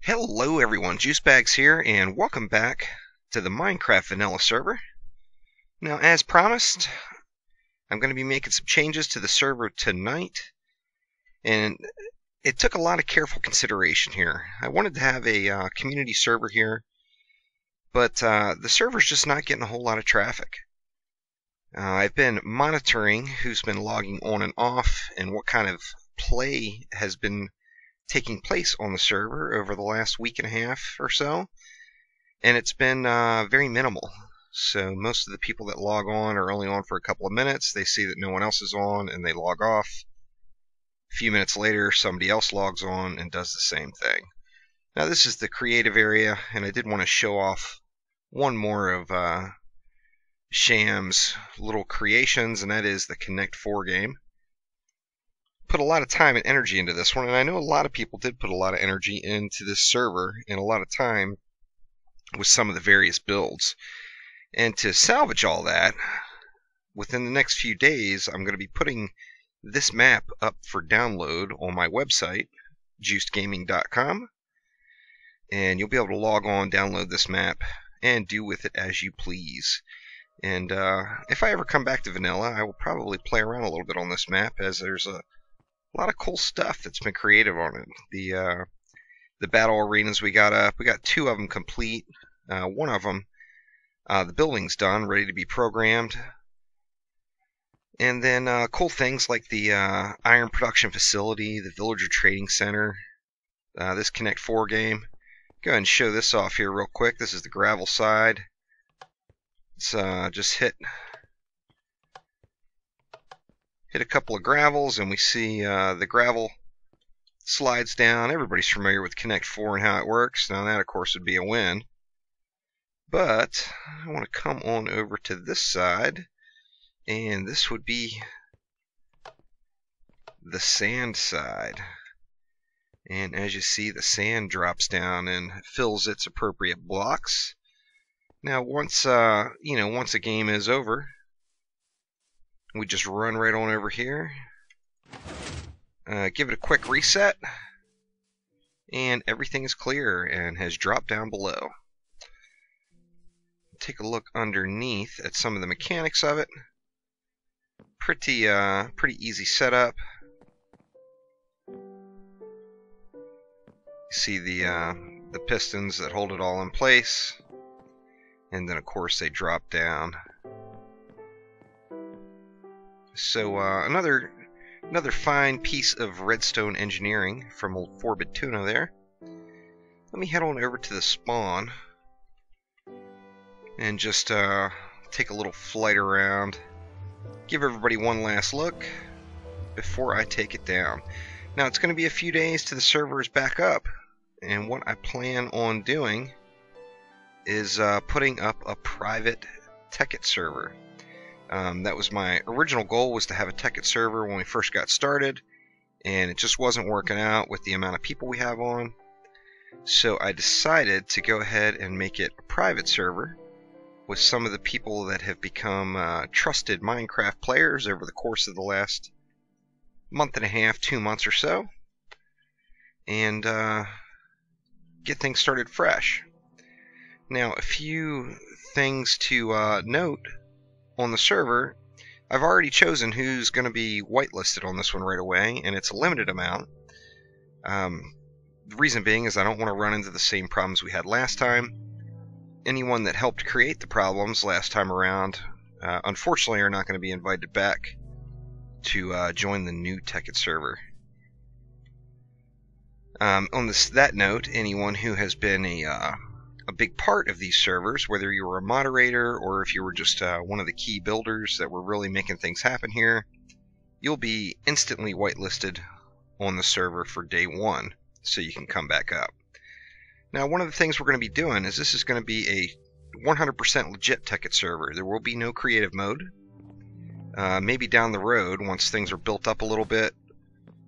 Hello everyone, Juicebags here, and welcome back to the Minecraft Vanilla server. Now, as promised, I'm going to be making some changes to the server tonight, and it took a lot of careful consideration here. I wanted to have a community server here, but the server's just not getting a whole lot of traffic. I've been monitoring who's been logging on and off, and what kind of play has been taking place on the server over the last week and a half or so, and it's been very minimal. So most of the people that log on are only on for a couple of minutes. They see that no one else is on and they log off. A few minutes later, somebody else logs on and does the same thing. Now, this is the creative area, and I did want to show off one more of Sham's little creations, and that is the Connect 4 game. Put a lot of time and energy into this one, and I know a lot of people did put a lot of energy into this server and a lot of time with some of the various builds. And to salvage all that, within the next few days, I'm going to be putting this map up for download on my website, juicedgaming.com, and you'll be able to log on, download this map, and do with it as you please. And if I ever come back to Vanilla, I will probably play around a little bit on this map, as there's a lot of cool stuff that's been creative on it. The battle arenas we got two of them complete. One of them, the building's done, ready to be programmed. And then cool things like the iron production facility, the villager trading center, this Connect 4 game. Go ahead and show this off here real quick. This is the gravel side. Let's just hit a couple of gravels, and we see the gravel slides down. Everybody's familiar with Connect 4 and how it works. Now that, of course, would be a win. But I want to come on over to this side, and this would be the sand side. And as you see, the sand drops down and fills its appropriate blocks. Now, once once a game is over, we just run right on over here, give it a quick reset, and everything is clear and has dropped down below. Take a look underneath at some of the mechanics of it. Pretty easy setup. You see the pistons that hold it all in place, and then of course they drop down. So another fine piece of redstone engineering from old Forbid Tuna there. Let me head on over to the spawn and just take a little flight around. Give everybody one last look before I take it down. Now, it's going to be a few days till the server is back up, and what I plan on doing is putting up a private Tekkit server. That was my original goal, was to have a Tekkit server when we first got started, and it just wasn't working out with the amount of people we have on. So I decided to go ahead and make it a private server with some of the people that have become trusted Minecraft players over the course of the last month and a half, 2 months or so, and get things started fresh. Now, a few things to note on the server. I've already chosen who's going to be whitelisted on this one right away, and it's a limited amount. The reason being is I don't want to run into the same problems we had last time. Anyone that helped create the problems last time around, unfortunately, are not going to be invited back to join the new Tekkit server. On that note, anyone who has been a big part of these servers, whether you were a moderator or if you were just one of the key builders that were really making things happen here, you'll be instantly whitelisted on the server for day one, so you can come back up. Now, one of the things we're going to be doing is this is going to be a 100% legit Tekkit server. There will be no creative mode. Maybe down the road, once things are built up a little bit,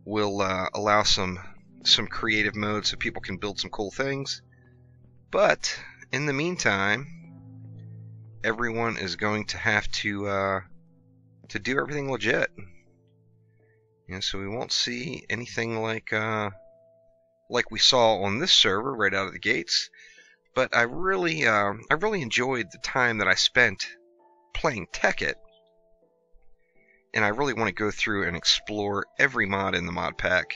we'll allow some creative mode so people can build some cool things. But in the meantime, everyone is going to have to do everything legit. And so we won't see anything like like we saw on this server right out of the gates. But I really enjoyed the time that I spent playing Tekkit, and I really want to go through and explore every mod in the mod pack,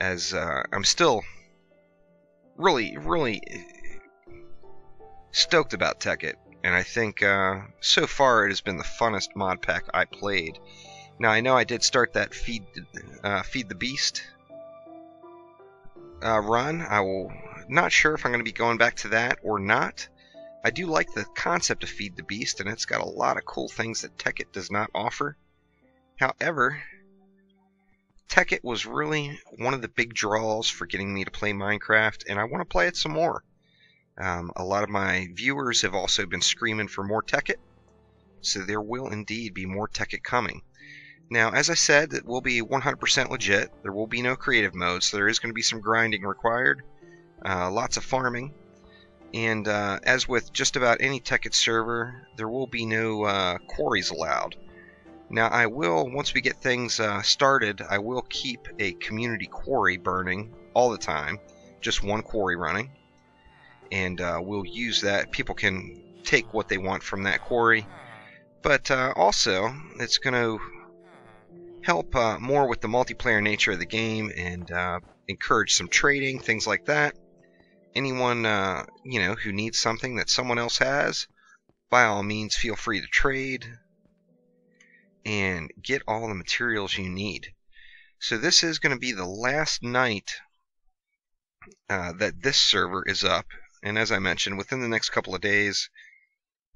as I'm still really stoked about Tekkit, and I think so far it has been the funnest mod pack I played. Now I know I did start that Feed the Beast run. Not sure if I'm going to be going back to that or not. I do like the concept of Feed the Beast, and it's got a lot of cool things that Tekkit does not offer. However, Tekkit was really one of the big draws for getting me to play Minecraft, and I want to play it some more. A lot of my viewers have also been screaming for more Tekkit, so there will indeed be more Tekkit coming. Now, as I said, it will be 100% legit. There will be no creative mode, so there is going to be some grinding required, lots of farming, and as with just about any Tekkit server, there will be no quarries allowed. Now, I will, once we get things started, I will keep a community quarry burning all the time, just one quarry running, and we'll use that. People can take what they want from that quarry, but also it's going to help more with the multiplayer nature of the game, and encourage some trading, things like that. Anyone who needs something that someone else has, by all means feel free to trade and get all the materials you need. So this is going to be the last night that this server is up, and as I mentioned, within the next couple of days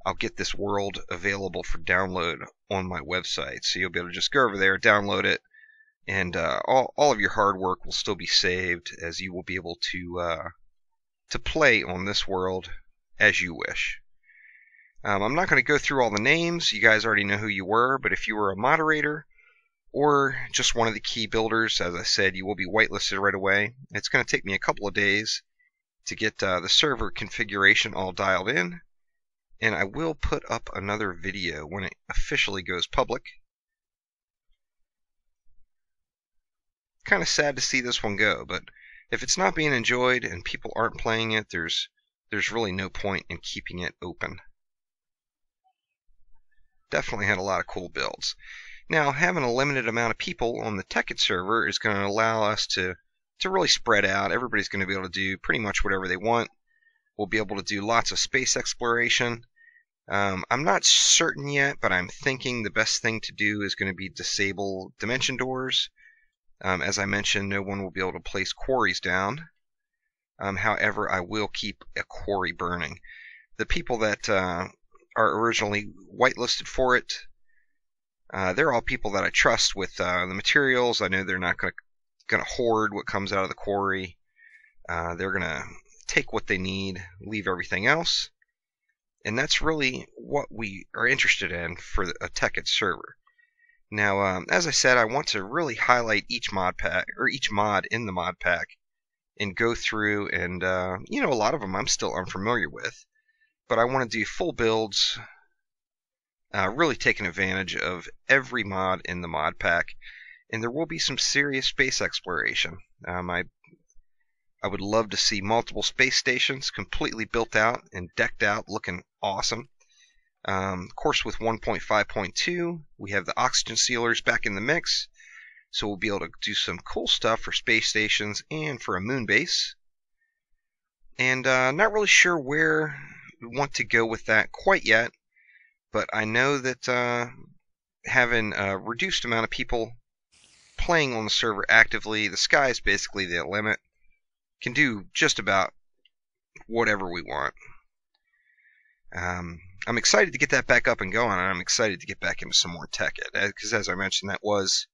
I'll get this world available for download on my website, so you'll be able to just go over there, download it, and all of your hard work will still be saved, as you will be able to play on this world as you wish. I'm not going to go through all the names. You guys already know who you were, but if you were a moderator or just one of the key builders, as I said, you will be whitelisted right away. It's going to take me a couple of days to get the server configuration all dialed in, and I will put up another video when it officially goes public. Kind of sad to see this one go, but if it's not being enjoyed and people aren't playing it, there's really no point in keeping it open. Definitely had a lot of cool builds. Now, having a limited amount of people on the Tekkit server is going to allow us to really spread out. Everybody's going to be able to do pretty much whatever they want. We'll be able to do lots of space exploration. I'm not certain yet, but I'm thinking the best thing to do is going to be disable dimension doors. As I mentioned, no one will be able to place quarries down. However, I will keep a quarry burning. The people that are originally whitelisted for it, they're all people that I trust with the materials. I know they're not going to hoard what comes out of the quarry. They're going to take what they need, leave everything else, and that's really what we are interested in for a Tekkit server. Now, as I said, I want to really highlight each mod pack, or each mod in the mod pack, and go through and a lot of them I'm still unfamiliar with, but I want to do full builds, really taking advantage of every mod in the mod pack, and there will be some serious space exploration. I would love to see multiple space stations completely built out and decked out, looking awesome. Of course, with 1.5.2, we have the oxygen sealers back in the mix, so we'll be able to do some cool stuff for space stations and for a moon base. And not really sure where we want to go with that quite yet, but I know that having a reduced amount of people playing on the server actively, the sky is basically the limit. Can do just about whatever we want. I'm excited to get that back up and going, and I'm excited to get back into some more Tekkit, because as I mentioned, that was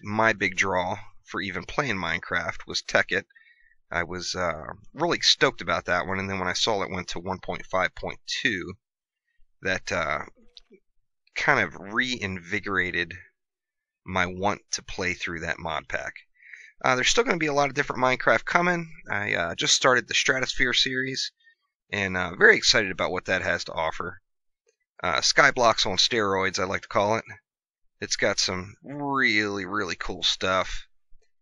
my big draw for even playing Minecraft, was Tekkit. I was really stoked about that one, and then when I saw it went to 1.5.2, that kind of reinvigorated my want to play through that mod pack. There's still going to be a lot of different Minecraft coming. I just started the Stratosphere series, and very excited about what that has to offer. Skyblocks on steroids, I like to call it. It's got some really cool stuff.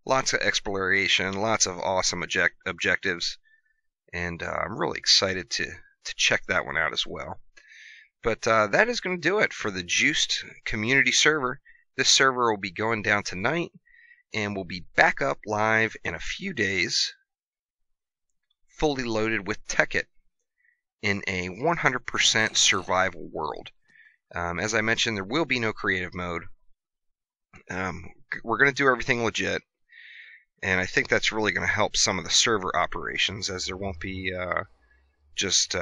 lots of exploration, lots of awesome objectives, and I'm really excited to check that one out as well. But that is going to do it for the Juiced community server. This server will be going down tonight, and will be back up live in a few days, fully loaded with Tekkit in a 100% survival world. As I mentioned, there will be no creative mode. We're going to do everything legit, and I think that's really going to help some of the server operations, as there won't be just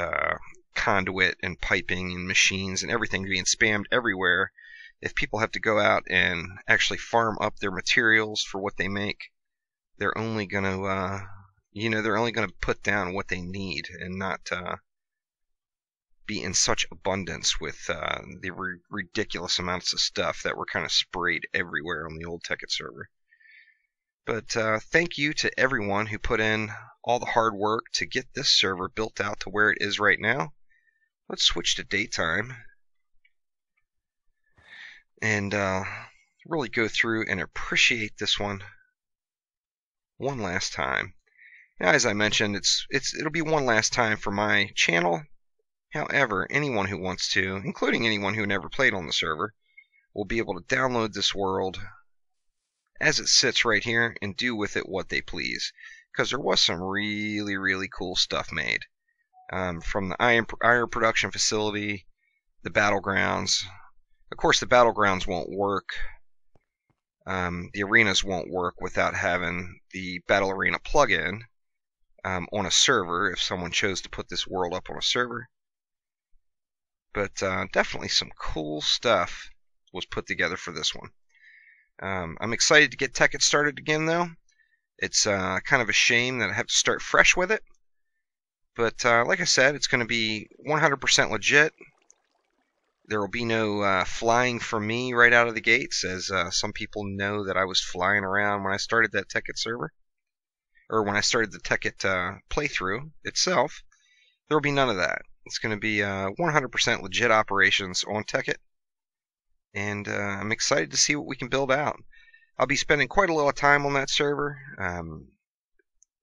conduit and piping and machines and everything being spammed everywhere. If people have to go out and actually farm up their materials for what they make, they're only going to, they're only going to put down what they need and not be in such abundance with the ridiculous amounts of stuff that were kind of sprayed everywhere on the old Tekkit server. But thank you to everyone who put in all the hard work to get this server built out to where it is right now. Let's switch to daytime and really go through and appreciate this one last time. Now, as I mentioned, it'll be one last time for my channel. However, anyone who wants to, including anyone who never played on the server, will be able to download this world as it sits right here and do with it what they please, because there was some really, really cool stuff made. From the iron production facility, the battlegrounds. Of course, the battlegrounds won't work. The arenas won't work without having the Battle Arena plugin on a server, if someone chose to put this world up on a server. But definitely some cool stuff was put together for this one. I'm excited to get Tekkit started again, though. It's kind of a shame that I have to start fresh with it. But like I said, it's going to be 100% legit. There will be no flying for me right out of the gates, as some people know that I was flying around when I started that Tekkit server. Or when I started the Tekkit playthrough itself. There will be none of that. It's going to be 100% legit operations on Tekkit. And I'm excited to see what we can build out. I'll be spending quite a little time on that server.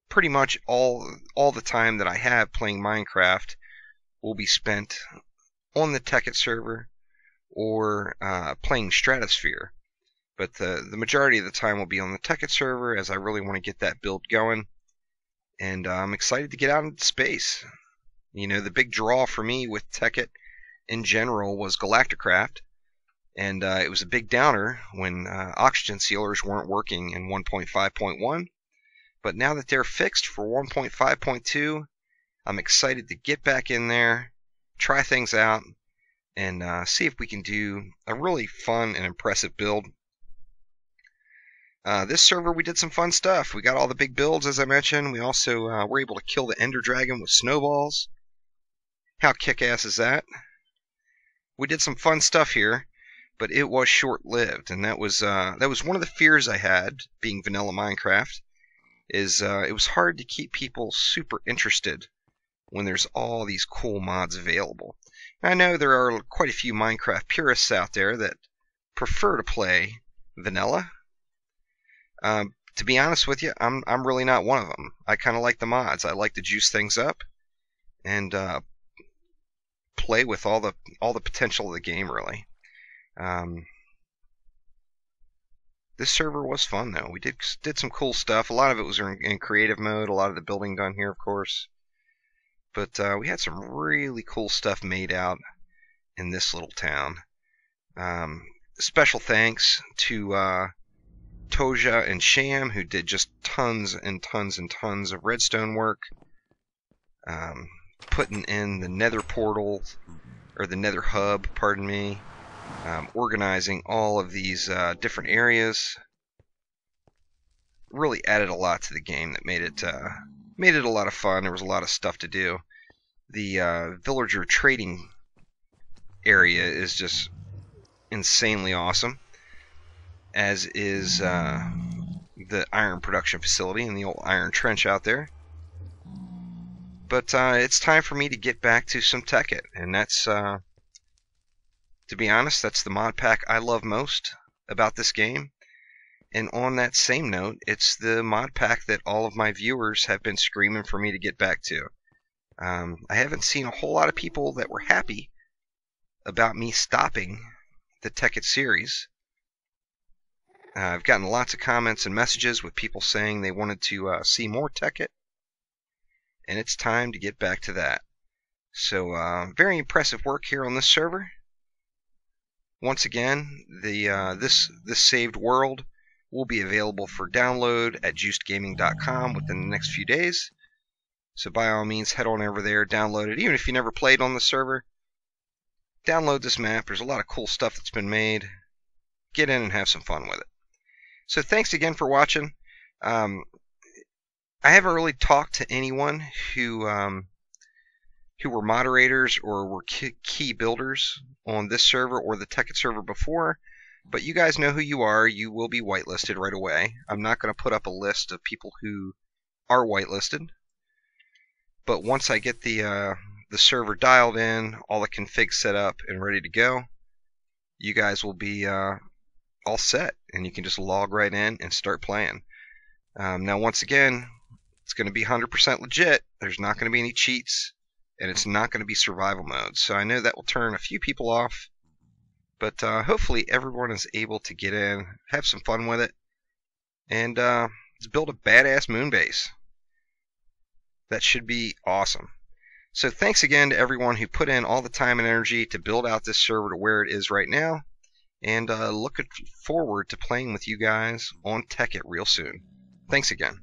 Pretty much all the time that I have playing Minecraft will be spent on the Tekkit server or playing Stratosphere. But the majority of the time will be on the Tekkit server, as I really want to get that build going. And I'm excited to get out into space. The big draw for me with Tekkit in general was Galacticraft. And it was a big downer when oxygen sealers weren't working in 1.5.1. But now that they're fixed for 1.5.2, I'm excited to get back in there, try things out, and see if we can do a really fun and impressive build. This server, we did some fun stuff. We got all the big builds, as I mentioned. We also were able to kill the Ender Dragon with snowballs. How kick-ass is that? We did some fun stuff here, but it was short-lived, and that was one of the fears I had, being vanilla Minecraft, is it was hard to keep people super interested when there's all these cool mods available. I know there are quite a few Minecraft purists out there that prefer to play vanilla. To be honest with you, I'm really not one of them. I kind of like the mods. I like to juice things up and play with all the potential of the game, really. This server was fun, though. We did some cool stuff. A lot of it was in creative mode. A lot of the building done here, of course. But we had some really cool stuff made out in this little town. Special thanks to Toja and Sham, who did just tons and tons and tons of redstone work. Putting in the nether portal, or the nether hub, pardon me. Organizing all of these different areas really added a lot to the game that made it a lot of fun. There was a lot of stuff to do. The villager trading area is just insanely awesome, as is the iron production facility and the old iron trench out there. But it's time for me to get back to some Tekkit, and that's to be honest, that's the mod pack I love most about this game. And on that same note, it's the mod pack that all of my viewers have been screaming for me to get back to. I haven't seen a whole lot of people that were happy about me stopping the Tekkit series. I've gotten lots of comments and messages with people saying they wanted to see more Tekkit, and it's time to get back to that. So very impressive work here on this server. Once again, this saved world will be available for download at juicedgaming.com within the next few days. So by all means, head on over there, download it. Even if you never played on the server, download this map. There's a lot of cool stuff that's been made. Get in and have some fun with it. So thanks again for watching. I haven't really talked to anyone who were moderators or were key builders on this server or the Tekkit server before, but you guys know who you are. You will be whitelisted right away. I'm not going to put up a list of people who are whitelisted, but once I get the server dialed in, all the configs set up and ready to go, you guys will be all set, and you can just log right in and start playing. Now, once again, it's going to be 100% legit. There's not going to be any cheats, and it's not going to be survival mode. So I know that will turn a few people off, but hopefully everyone is able to get in, have some fun with it, and let's build a badass moon base. That should be awesome. So thanks again to everyone who put in all the time and energy to build out this server to where it is right now. And looking forward to playing with you guys on Tekkit real soon. Thanks again.